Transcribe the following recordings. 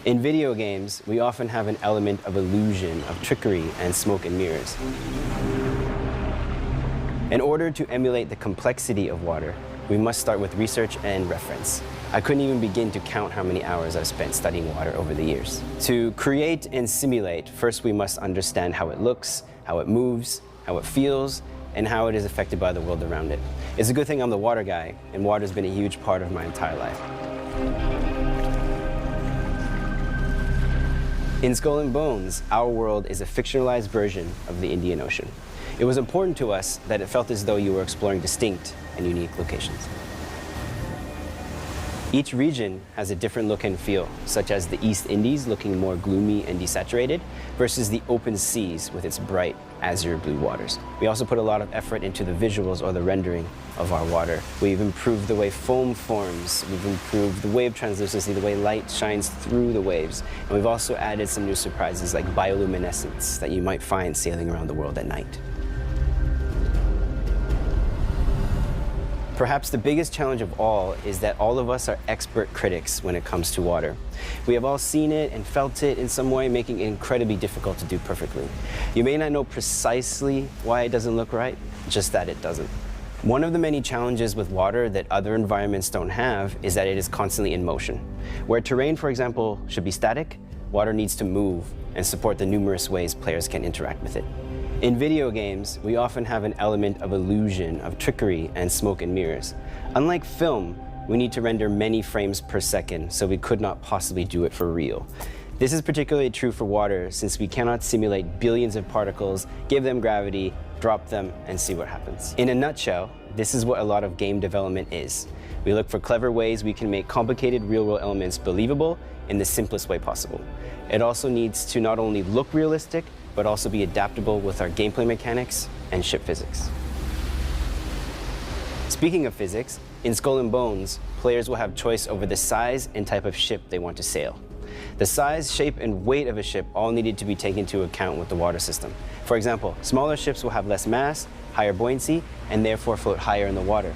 In video games, we often have an element of illusion, of trickery, and smoke and mirrors. In order to emulate the complexity of water, we must start with research and reference. I couldn't even begin to count how many hours I've spent studying water over the years. To create and simulate, first we must understand how it looks, how it moves, how it feels, and how it is affected by the world around it. It's a good thing I'm the water guy, and water's been a huge part of my entire life. In Skull and Bones, our world is a fictionalized version of the Indian Ocean. It was important to us that it felt as though you were exploring distinct and unique locations. Each region has a different look and feel, such as the East Indies looking more gloomy and desaturated versus the open seas with its bright azure blue waters. We also put a lot of effort into the visuals or the rendering of our water. We've improved the way foam forms, we've improved the wave translucency, the way light shines through the waves, and we've also added some new surprises like bioluminescence that you might find sailing around the world at night. Perhaps the biggest challenge of all is that all of us are expert critics when it comes to water. We have all seen it and felt it in some way, making it incredibly difficult to do perfectly. You may not know precisely why it doesn't look right, just that it doesn't. One of the many challenges with water that other environments don't have is that it is constantly in motion. Where terrain, for example, should be static, water needs to move and support the numerous ways players can interact with it. In video games, we often have an element of illusion, of trickery, and smoke and mirrors. Unlike film, we need to render many frames per second, so we could not possibly do it for real. This is particularly true for water, since we cannot simulate billions of particles, give them gravity, drop them, and see what happens. In a nutshell, this is what a lot of game development is. We look for clever ways we can make complicated real-world elements believable in the simplest way possible. It also needs to not only look realistic, but also be adaptable with our gameplay mechanics and ship physics. Speaking of physics, in Skull and Bones, players will have choice over the size and type of ship they want to sail. The size, shape, and weight of a ship all needed to be taken into account with the water system. For example, smaller ships will have less mass, higher buoyancy, and therefore float higher in the water.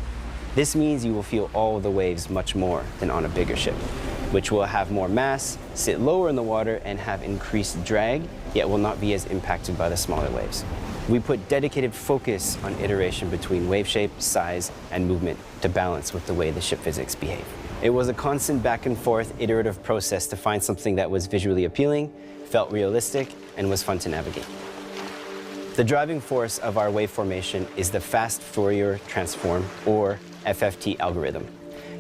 This means you will feel all the waves much more than on a bigger ship, which will have more mass, sit lower in the water, and have increased drag, yet will not be as impacted by the smaller waves. We put dedicated focus on iteration between wave shape, size, and movement to balance with the way the ship physics behave. It was a constant back and forth iterative process to find something that was visually appealing, felt realistic, and was fun to navigate. The driving force of our wave formation is the fast Fourier transform, or FFT algorithm.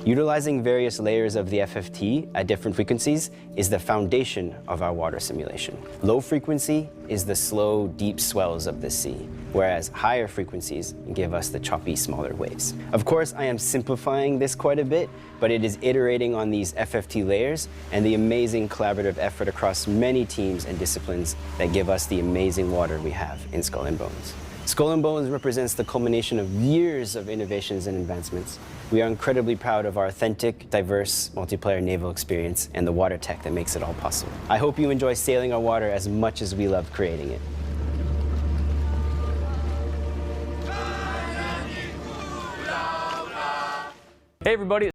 Utilizing various layers of the FFT at different frequencies is the foundation of our water simulation. Low frequency is the slow, deep swells of the sea, whereas higher frequencies give us the choppy, smaller waves. Of course, I am simplifying this quite a bit, but it is iterating on these FFT layers and the amazing collaborative effort across many teams and disciplines that give us the amazing water we have in Skull and Bones. Skull and Bones represents the culmination of years of innovations and advancements. We are incredibly proud of our authentic, diverse, multiplayer naval experience and the water tech that makes it all possible. I hope you enjoy sailing our water as much as we love creating it. Hey everybody.